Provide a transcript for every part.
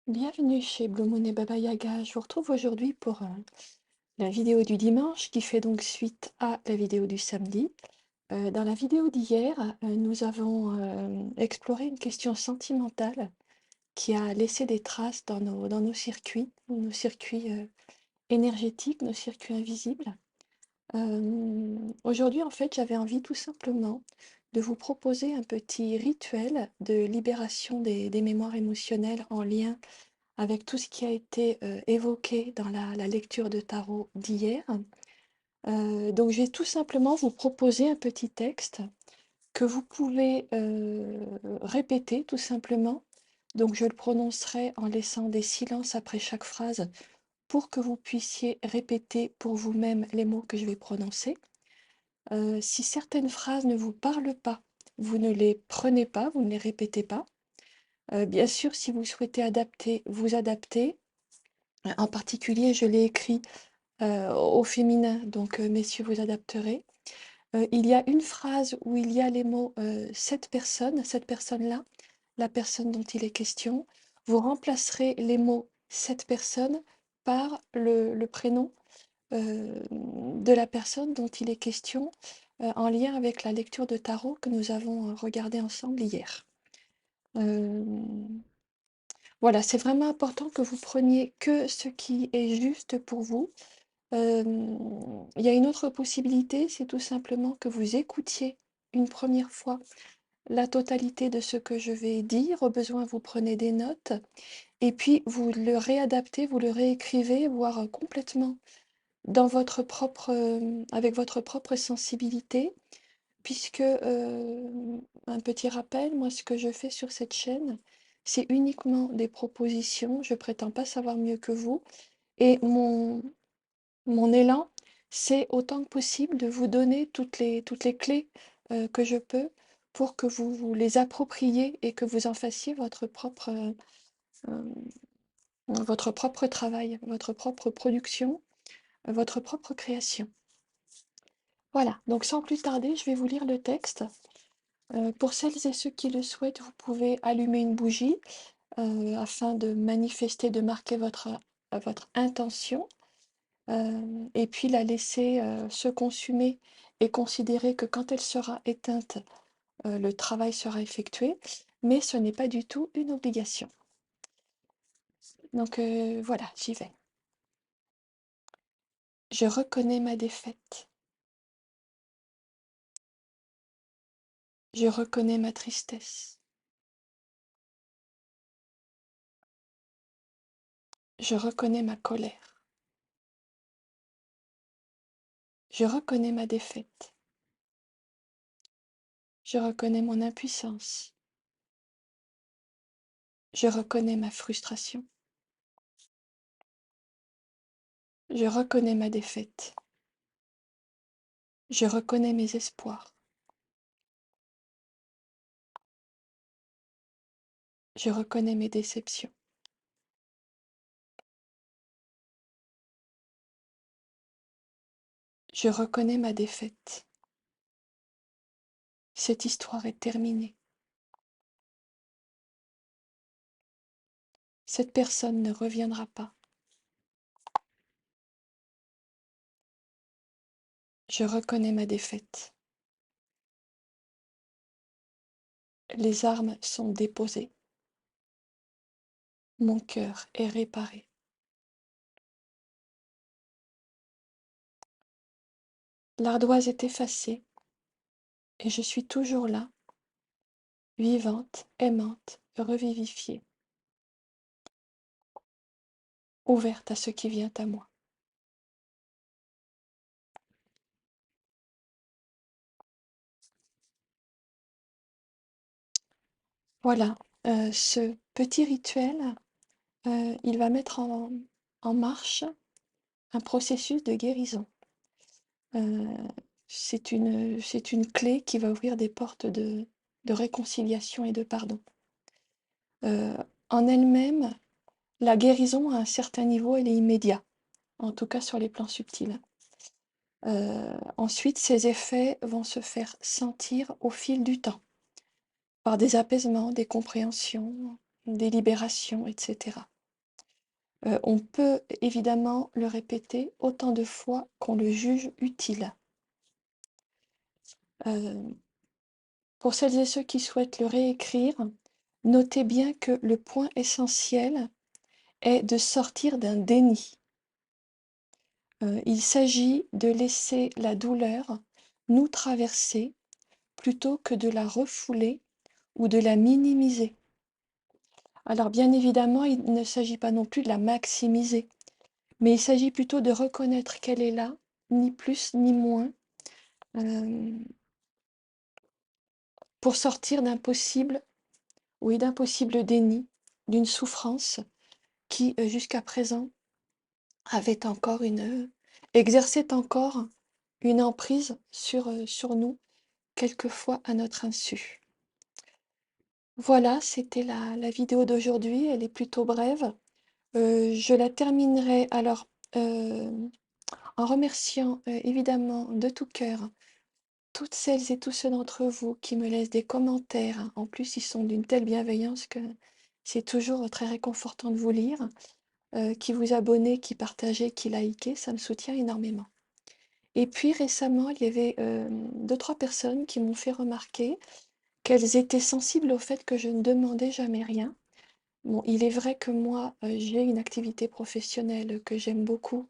Bienvenue chez Blue Moon et Baba Yaga. Je vous retrouve aujourd'hui pour la vidéo du dimanche qui fait donc suite à la vidéo du samedi. Dans la vidéo d'hier, nous avons exploré une question sentimentale qui a laissé des traces dans nos circuits énergétiques, nos circuits invisibles. Aujourd'hui, en fait, j'avais envie tout simplement de vous proposer un petit rituel de libération des mémoires émotionnelles en lien avec tout ce qui a été évoqué dans la lecture de tarot d'hier. Donc je vais tout simplement vous proposer un petit texte que vous pouvez répéter tout simplement. Donc je le prononcerai en laissant des silences après chaque phrase pour que vous puissiez répéter pour vous-même les mots que je vais prononcer. Si certaines phrases ne vous parlent pas, vous ne les prenez pas, vous ne les répétez pas. Bien sûr, si vous souhaitez adapter, vous adaptez. En particulier, je l'ai écrit au féminin, donc messieurs, vous adapterez. Il y a une phrase où il y a les mots cette personne-là, la personne dont il est question. Vous remplacerez les mots cette personne par le prénom de la personne dont il est question en lien avec la lecture de tarot que nous avons regardée ensemble hier. Euh, voilà, c'est vraiment important que vous preniez que ce qui est juste pour vous. Il y a une autre possibilité, c'est tout simplement que vous écoutiez une première fois la totalité de ce que je vais dire. Au besoin, vous prenez des notes et puis vous le réadaptez, vous le réécrivez, voire complètement dans votre propre, avec votre propre sensibilité, puisque, un petit rappel, moi, ce que je fais sur cette chaîne, c'est uniquement des propositions. Je prétends pas savoir mieux que vous et mon élan, c'est autant que possible de vous donner toutes les clés que je peux pour que vous vous les appropriez et que vous en fassiez votre propre travail, votre propre production, votre propre création. Voilà, donc sans plus tarder, je vais vous lire le texte. Pour celles et ceux qui le souhaitent, vous pouvez allumer une bougie afin de manifester, de marquer votre intention. Et puis la laisser se consumer et considérer que quand elle sera éteinte, le travail sera effectué, mais ce n'est pas du tout une obligation. Donc voilà, j'y vais. Je reconnais ma défaite. Je reconnais ma tristesse. Je reconnais ma colère. Je reconnais ma défaite. Je reconnais mon impuissance. Je reconnais ma frustration. Je reconnais ma défaite. Je reconnais mes espoirs. Je reconnais mes déceptions. Je reconnais ma défaite. Cette histoire est terminée. Cette personne ne reviendra pas. Je reconnais ma défaite. Les armes sont déposées. Mon cœur est réparé. L'ardoise est effacée et je suis toujours là, vivante, aimante, revivifiée, ouverte à ce qui vient à moi. Voilà, ce petit rituel, il va mettre en marche un processus de guérison. C'est une clé qui va ouvrir des portes de réconciliation et de pardon. En elle-même, la guérison à un certain niveau, elle est immédiate, en tout cas sur les plans subtils. Ensuite, ces effets vont se faire sentir au fil du temps, par des apaisements, des compréhensions, des libérations, etc. On peut évidemment le répéter autant de fois qu'on le juge utile. Pour celles et ceux qui souhaitent le réécrire, notez bien que le point essentiel est de sortir d'un déni. Il s'agit de laisser la douleur nous traverser plutôt que de la refouler ou de la minimiser. Alors bien évidemment, il ne s'agit pas non plus de la maximiser, mais il s'agit plutôt de reconnaître qu'elle est là, ni plus ni moins, pour sortir d'un possible, oui, d'un possible déni, d'une souffrance qui, jusqu'à présent, avait encore exerçait encore une emprise sur nous, quelquefois à notre insu. Voilà, c'était la vidéo d'aujourd'hui, elle est plutôt brève. Je la terminerai alors en remerciant évidemment de tout cœur toutes celles et tous ceux d'entre vous qui me laissent des commentaires. En plus, ils sont d'une telle bienveillance que c'est toujours très réconfortant de vous lire. Qui vous abonnez, qui partagez, qui likez, ça me soutient énormément. Et puis récemment, il y avait 2-3 personnes qui m'ont fait remarquer qu'elles étaient sensibles au fait que je ne demandais jamais rien. Bon, il est vrai que moi, j'ai une activité professionnelle que j'aime beaucoup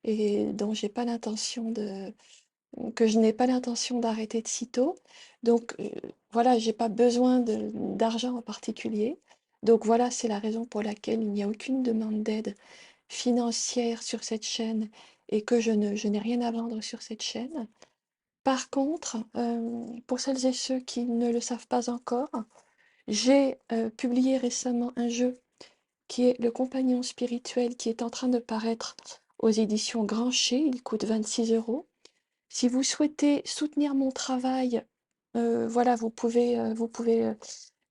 et dont j'ai pas l'intention que je n'ai pas l'intention d'arrêter de sitôt. Donc voilà, j'ai pas besoin d'argent en particulier. Donc voilà, c'est la raison pour laquelle il n'y a aucune demande d'aide financière sur cette chaîne et que je n'ai rien à vendre sur cette chaîne. Par contre, pour celles et ceux qui ne le savent pas encore, j'ai publié récemment un jeu qui est Le Compagnon spirituel, qui est en train de paraître aux éditions Grancher. Il coûte 26 euros. Si vous souhaitez soutenir mon travail, voilà, vous pouvez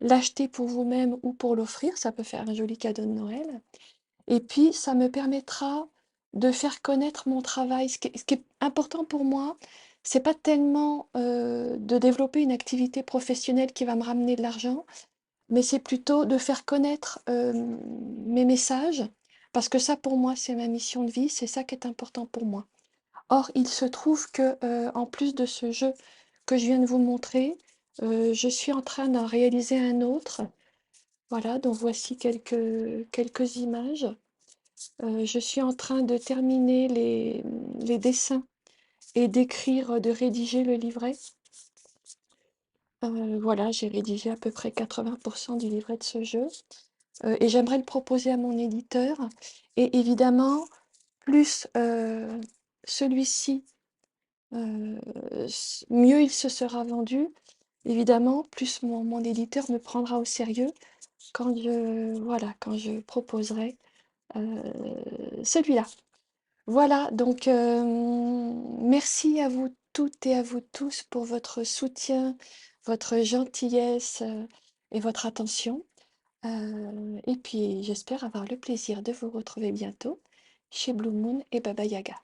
l'acheter pour vous-même ou pour l'offrir. Ça peut faire un joli cadeau de Noël. Et puis, ça me permettra de faire connaître mon travail. Ce qui est important pour moi, c'est pas tellement de développer une activité professionnelle qui va me ramener de l'argent, mais c'est plutôt de faire connaître mes messages, parce que ça, pour moi, c'est ma mission de vie, c'est ça qui est important pour moi. Or, il se trouve que, en plus de ce jeu que je viens de vous montrer, je suis en train d'en réaliser un autre. Voilà, donc voici quelques images. Je suis en train de terminer les dessins et d'écrire, de rédiger le livret. Voilà, j'ai rédigé à peu près 80% du livret de ce jeu. Et j'aimerais le proposer à mon éditeur. Et évidemment, plus celui-ci, mieux il se sera vendu. Évidemment, plus mon éditeur me prendra au sérieux voilà, quand je proposerai celui-là. Voilà, donc merci à vous toutes et à vous tous pour votre soutien, votre gentillesse et votre attention. Et puis j'espère avoir le plaisir de vous retrouver bientôt chez Blue Moon et Baba Yaga.